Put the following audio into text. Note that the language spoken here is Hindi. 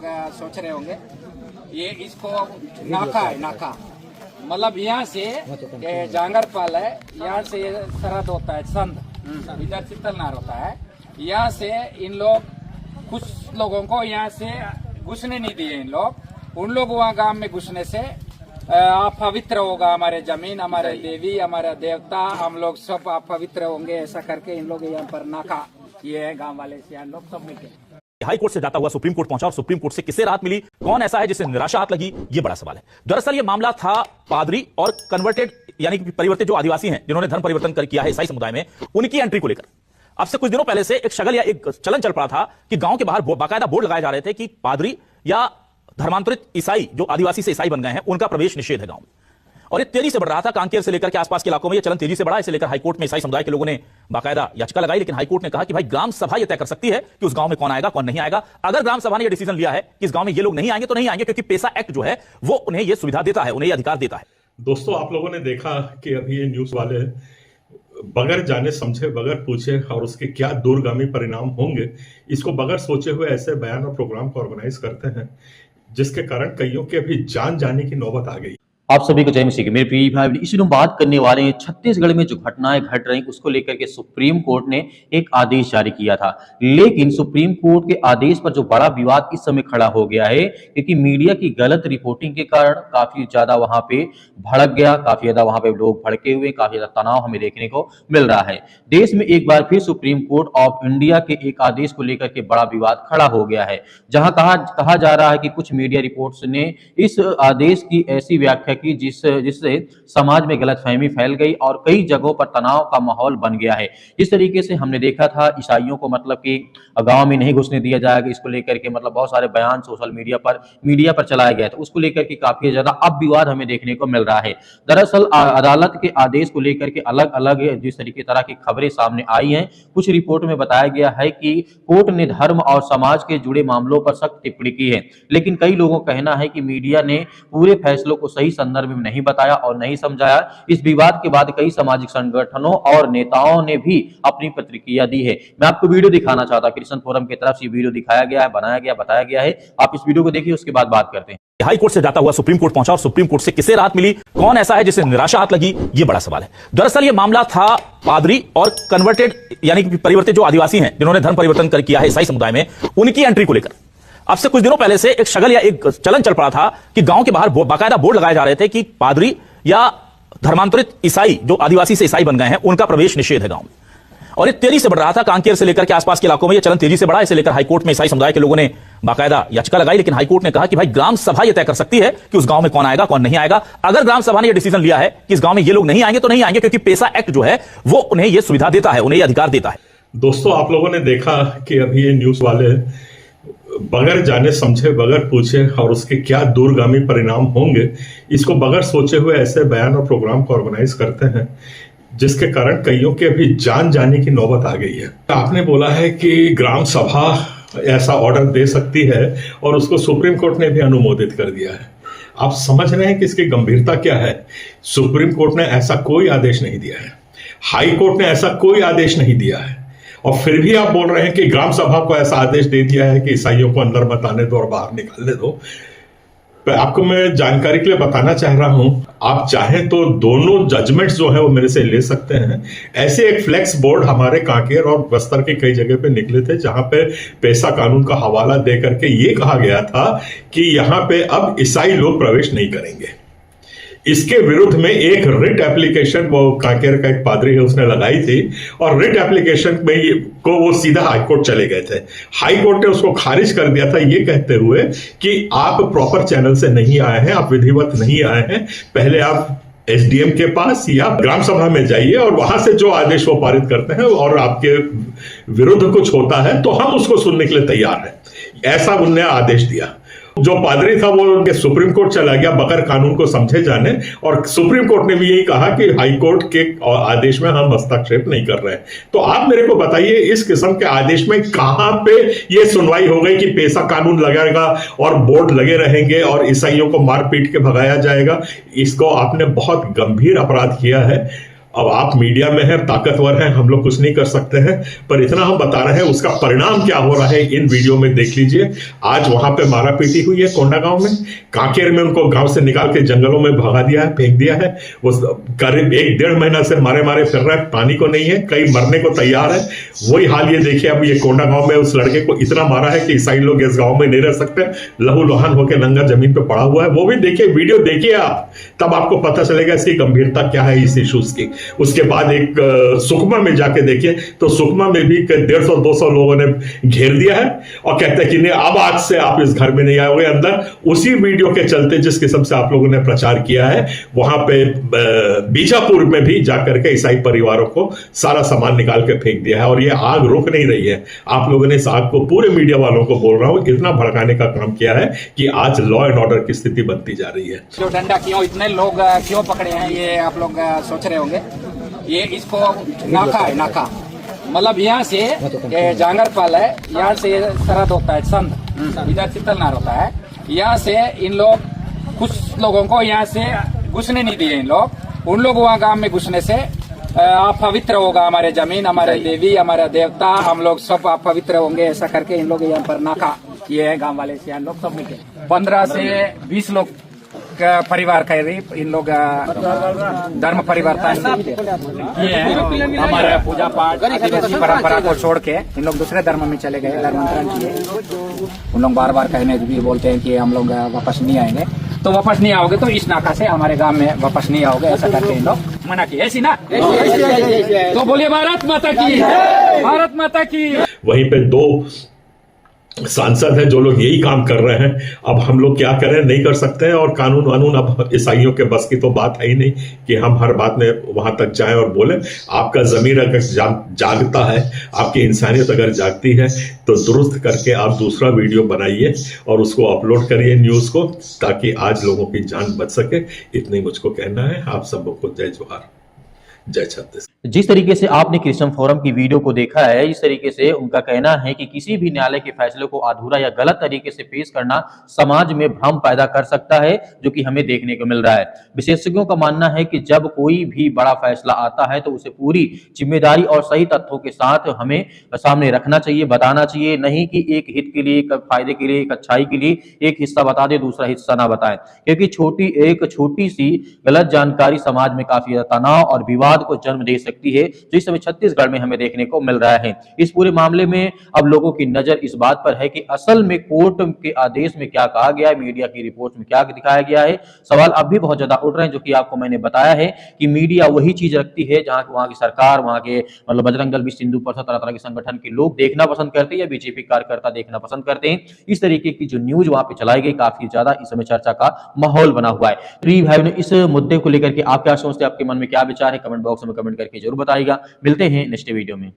सोच रहे होंगे, ये इसको नाका है, नाका मतलब यहाँ से ये जांगरपाल है, यहाँ से ये सरहद होता है संध, इधर चित्तलनार होता है। यहाँ से इन लोग कुछ लोगों को यहाँ से घुसने नहीं दिए इन लोग। उन लोग वहाँ गांव में घुसने से अपवित्र होगा हमारे जमीन, हमारे देवी, हमारा देवता, हम लोग सब अपवित्र होंगे, ऐसा करके इन लोग यहाँ पर नाका ये है गांव वाले से लोग सब मिलके हाई कोर्ट से जाता हुआ सुप्रीम कोर्ट पहुंचा और सुप्रीम कोर्ट से किसे राहत मिली, कौन ऐसा है जिसे निराशा हाथ लगी, ये बड़ा सवाल है। दरअसल ये मामला था पादरी और कन्वर्टेड यानी कि परिवर्तित जो आदिवासी हैं जिन्होंने धर्म परिवर्तन कर किया है ईसाई समुदाय में, उनकी एंट्री को लेकर। अब से कुछ दिनों पहले से एक शगल या एक चलन चल पड़ा था कि गांव के बाहर बाकायदा बोर्ड लगाए जा रहे थे कि पादरी या धर्मांतरित ईसाई जो आदिवासी से ईसाई बन गए हैं उनका प्रवेश निषेध है गांव में। और ये तेजी से बढ़ रहा था, कांकेर से लेकर के आसपास के इलाकों में ये चलन तेजी से बढ़ा। इसे लेकर हाईकोर्ट में ईसाई समुदाय के लोगों ने बाकायदा याचिका लगाई, लेकिन हाईकोर्ट ने कहा कि भाई ग्राम सभा ये तय कर सकती है कि उस गांव में कौन आएगा कौन नहीं आएगा। अगर ग्राम सभा ने ये डिसीजन लिया है कि इस गांव में ये लोग नहीं आएंगे तो नहीं आएंगे, क्योंकि पेसा एक्ट जो है वो उन्हें ये सुविधा देता है, उन्हें ये अधिकार देता है। दोस्तों, आप लोगों ने देखा कि अभी ये न्यूज वाले बगैर जाने समझे, बगैर पूछे और उसके क्या दूरगामी परिणाम होंगे, इसको बगैर सोचे हुए ऐसे बयान और प्रोग्राम को ऑर्गेनाइज करते हैं, जिसके कारण कईयों के अभी जान जाने की नौबत आ गई। आप सभी को जय मसीह की। मेरे प्रिय भाई, इसी में बात करने वाले हैं छत्तीसगढ़ में जो घटनाएं घट रही उसको लेकर के सुप्रीम कोर्ट ने एक आदेश जारी किया था। लेकिन सुप्रीम कोर्ट के आदेश पर जो बड़ा विवाद इस समय खड़ा हो गया है, क्योंकि मीडिया की गलत रिपोर्टिंग के कारण काफी ज्यादा वहां पे भड़क गया, काफी ज्यादा वहां पे लोग भड़के हुए, काफी ज्यादा तनाव हमें देखने को मिल रहा है। देश में एक बार फिर सुप्रीम कोर्ट ऑफ इंडिया के एक आदेश को लेकर के बड़ा विवाद खड़ा हो गया है, जहां कहा जा रहा है कि कुछ मीडिया रिपोर्ट्स ने इस आदेश की ऐसी व्याख्या की जिससे समाज में गलतफहमी फैल गई और कई जगहों पर तनाव का माहौल बन गया है। इस तरीके से हमने देखा था ईसाइयों को मतलब कि गांव में नहीं घुसने दिया जाएगा, इसको लेकर के मतलब बहुत सारे बयान सोशल मीडिया पर चलाया गया था। उसको लेकर के काफी ज्यादा अब विवाद हमें देखने को मिल रहा है। दरअसल अदालत के आदेश को लेकर के अलग अलग जिस तरीके तरह की खबरें सामने आई हैं, कुछ रिपोर्ट में बताया गया है कि कोर्ट ने धर्म और समाज के जुड़े मामलों पर सख्त टिप्पणी की है, लेकिन कई लोगों का कहना है कि मीडिया ने पूरे फैसलों को सही संदर्भ में नहीं बताया और नहीं समझाया। इस विवाद के बाद कई सामाजिक संगठनों और नेताओं ने भी अपनी प्रतिक्रिया दी है। मैं आपको वीडियो दिखाना चाहता हूं, क्रिश्चियन फोरम की तरफ से वीडियो दिखाया गया है, बनाया गया, बताया गया है। आप इस वीडियो को देखिए, उसके बाद बात करते हैं। हाई कोर्ट से जाता हुआ सुप्रीम कोर्ट पहुंचा और सुप्रीम कोर्ट से किसे राहत मिली, कौन ऐसा है जिसे निराशा हाथ लगी, ये बड़ा सवाल है। दरअसल ये मामला था पादरी और कन्वर्टेड यानी कि परिवर्तित जो आदिवासी हैं जिन्होंने धर्म परिवर्तन कर किया है ईसाई समुदाय में, उनकी एंट्री को लेकर। अब से कुछ दिनों पहले से एक शगल या एक चलन चल पड़ा था कि गांव के बाहर बाकायदा बोर्ड लगाए जा रहे थे कि पादरी या धर्मांतरित ईसाई जो आदिवासी से ईसाई बन गए हैं उनका प्रवेश निषेध है गांव में। और ये तेजी से बढ़ रहा था, कांकेर से लेकर के आसपास के इलाकों में ये चलन तेजी से बढ़ा। इसे लेकर हाईकोर्ट में ईसाई समुदाय के लोगों ने बाकायदा याचिका लगाई, लेकिन हाईकोर्ट ने कहा कि भाई ग्राम सभा यह तय कर सकती है कि उस गांव में कौन आएगा कौन नहीं आएगा। अगर ग्राम सभा ने यह डिसीजन लिया है कि इस गांव में ये लोग नहीं आएंगे तो नहीं आएंगे, क्योंकि पेसा एक्ट जो है वो उन्हें यह सुविधा देता है, उन्हें यह अधिकार देता है। दोस्तों, आप लोगों ने देखा कि अभी ये न्यूज वाले बगैर जाने समझे, बगैर पूछे और उसके क्या दूरगामी परिणाम होंगे, इसको बगैर सोचे हुए ऐसे बयान और प्रोग्राम को ऑर्गेनाइज करते हैं, जिसके कारण कईयों के अभी जान जाने की नौबत आ गई है। आपने बोला है कि ग्राम सभा ऐसा ऑर्डर दे सकती है और उसको सुप्रीम कोर्ट ने भी अनुमोदित कर दिया है। आप समझ रहे हैं कि इसकी गंभीरता क्या है। सुप्रीम कोर्ट ने ऐसा कोई आदेश नहीं दिया है, हाई कोर्ट ने ऐसा कोई आदेश नहीं दिया है, और फिर भी आप बोल रहे हैं कि ग्राम सभा को ऐसा आदेश दे दिया है कि ईसाइयों को अंदर मत आने दो और बाहर निकालने दो। आपको मैं जानकारी के लिए बताना चाह रहा हूं, आप चाहें तो दोनों जजमेंट्स जो है वो मेरे से ले सकते हैं। ऐसे एक फ्लेक्स बोर्ड हमारे कांकेर और बस्तर के कई जगह पे निकले थे, जहां पे पेसा कानून का हवाला दे करके ये कहा गया था कि यहां पे अब ईसाई लोग प्रवेश नहीं करेंगे। इसके विरुद्ध में एक रिट एप्लीकेशन वो कांकेर का एक पादरी है उसने लगाई थी, और रिट एप्लीकेशन में को वो सीधा हाईकोर्ट चले गए थे। हाईकोर्ट ने उसको खारिज कर दिया था, ये कहते हुए कि आप प्रॉपर चैनल से नहीं आए हैं, आप विधिवत नहीं आए हैं, पहले आप एसडीएम के पास या ग्राम सभा में जाइए और वहां से जो आदेश वो पारित करते हैं और आपके विरुद्ध कुछ होता है तो हम उसको सुनने के लिए तैयार हैं, ऐसा उनने आदेश दिया। जो पादरी था वो उनके सुप्रीम कोर्ट चला गया बगैर कानून को समझे जाने, और सुप्रीम कोर्ट ने भी यही कहा कि हाई कोर्ट के आदेश में हम हस्तक्षेप नहीं कर रहे हैं। तो आप मेरे को बताइए, इस किस्म के आदेश में कहां पे ये सुनवाई हो गई कि पेसा कानून लगेगा और बोर्ड लगे रहेंगे और ईसाइयों को मार पीट के भगाया जाएगा। इसको आपने बहुत गंभीर अपराध किया है। अब आप मीडिया में हैं, ताकतवर हैं, हम लोग कुछ नहीं कर सकते हैं, पर इतना हम बता रहे हैं उसका परिणाम क्या हो रहा है इन वीडियो में देख लीजिए। आज वहां पे मारा पीटी हुई है कोंडागांव में, कांकेर में उनको गांव से निकाल के जंगलों में भगा दिया है, फेंक दिया है। वो करीब 1-1.5 महीना से मारे फिर रहा है, पानी को नहीं है, कई मरने को तैयार है। वही हाल ये देखिए, अब ये कोंडागांव में उस लड़के को इतना मारा है कि ईसाई लोग इस गांव में नहीं रह सकते, लहू लुहान होकर नंगा जमीन पे पड़ा हुआ है। वो भी देखिए, वीडियो देखिए आप, तब आपको पता चलेगा इसकी गंभीरता क्या है इस इशूज की। उसके बाद एक सुकमा में जाके देखिए तो सुकमा में भी 150-200 लोगों ने घेर दिया है और कहते हैं कि नहीं, अब आज से आप इस घर में नहीं आओगे अंदर। उसी वीडियो के चलते जिस किस्म से आप लोगों ने प्रचार किया है, वहां पे बीजापुर में भी जाकर के ईसाई परिवारों को सारा सामान निकाल के फेंक दिया है और ये आग रुक नहीं रही है। आप लोगों ने इस आग को, पूरे मीडिया वालों को बोल रहा हूं, इतना भड़काने का काम किया है कि आज लॉ एंड ऑर्डर की स्थिति बनती जा रही है। जो डंडा क्यों इतने लोग क्यों पकड़े हैं, ये आप लोग सोच रहे होंगे। ये इसको नाका है, नाका मतलब यहाँ से ये जांगरपाल है, यहाँ से सरहद होता है संध, इधर चितलनार होता है। यहाँ से इन लोग, कुछ लोगों को यहाँ से घुसने नहीं दिए इन लोग। उन लोग वहाँ गांव में घुसने से अपवित्र होगा हमारे जमीन, हमारे देवी, हमारा देवता, हम लोग सब अपवित्र होंगे, ऐसा करके इन लोग यहाँ पर नाका किए हैं। गांव वाले से लोग सब मिलके 15 से 20 लोग परिवार करीब इन लोग धर्म परिवर्तन किए हैं। हमारे पूजा पाठ आदिवासी परंपरा को छोड़ के इन लोग दूसरे धर्म में चले गए, धर्मांतरण किए। उन लोग बार बार कहने भी बोलते हैं कि हम लोग वापस नहीं आएंगे, तो वापस नहीं आओगे तो इस नाका से हमारे गांव में वापस नहीं आओगे, ऐसा करके इन लोग मना किए। ऐसी ना तो बोलिए भारत माता की, भारत माता की। वहीं पे 2 सांसद हैं जो लोग यही काम कर रहे हैं। अब हम लोग क्या करें, नहीं कर सकते हैं। और कानून वानून अब ईसाइयों के बस की तो बात है ही नहीं कि हम हर बात में वहां तक जाएं और बोलें। आपका ज़मीर अगर जागता है, आपकी इंसानियत अगर जागती है, तो दुरुस्त करके आप दूसरा वीडियो बनाइए और उसको अपलोड करिए न्यूज़ को, ताकि आज लोगों की जान बच सके। इतना ही मुझको कहना है। आप सबको जय जोहार, जय छत्तीसगढ़। जिस तरीके से आपने क्रिश्चियन फोरम की वीडियो को देखा है, इस तरीके से उनका कहना है कि किसी भी न्यायालय के फैसले को अधूरा या गलत तरीके से पेश करना समाज में भ्रम पैदा कर सकता है, जो कि हमें देखने को मिल रहा है। विशेषज्ञों का मानना है कि जब कोई भी बड़ा फैसला आता है तो उसे पूरी जिम्मेदारी और सही तथ्यों के साथ हमें सामने रखना चाहिए, बताना चाहिए, नहीं कि एक हित के लिए, एक फायदे के लिए, एक अच्छाई के लिए एक हिस्सा बता दे, दूसरा हिस्सा ना बताए। क्योंकि एक छोटी सी गलत जानकारी समाज में काफी तनाव और विवाद को जन्म दे सकती है, जो इस समय छत्तीसगढ़ में हमें देखने को मिल रहा है। इस पूरे मामले में अब लोगों की नजर इस बात पर है कि असल में कोर्ट के आदेश में क्या कहा गया है, मीडिया की रिपोर्ट में क्या दिखाया गया है। सवाल अब भी बहुत ज्यादा उठ रहे हैं, जो कि आपको मैंने बताया है कि मीडिया वही चीज रखती है जहां वहां की सरकार, वहां के मतलब बजरंग दल, विश्व हिंदू परिषद, तरह तरह के संगठन के लोग देखना पसंद करते हैं या बीजेपी कार्यकर्ता देखना पसंद करते हैं। इस तरीके की जो न्यूज वहां पे चलाई गई, काफी ज्यादा इस समय चर्चा का माहौल बना हुआ है। प्रिय भाइयों, इस मुद्दे को लेकर के आप क्या सोचते हैं, आपके मन में क्या विचार है, कमेंट बॉक्स में कमेंट करके जरूर बताइएगा। मिलते हैं नेक्स्ट वीडियो में।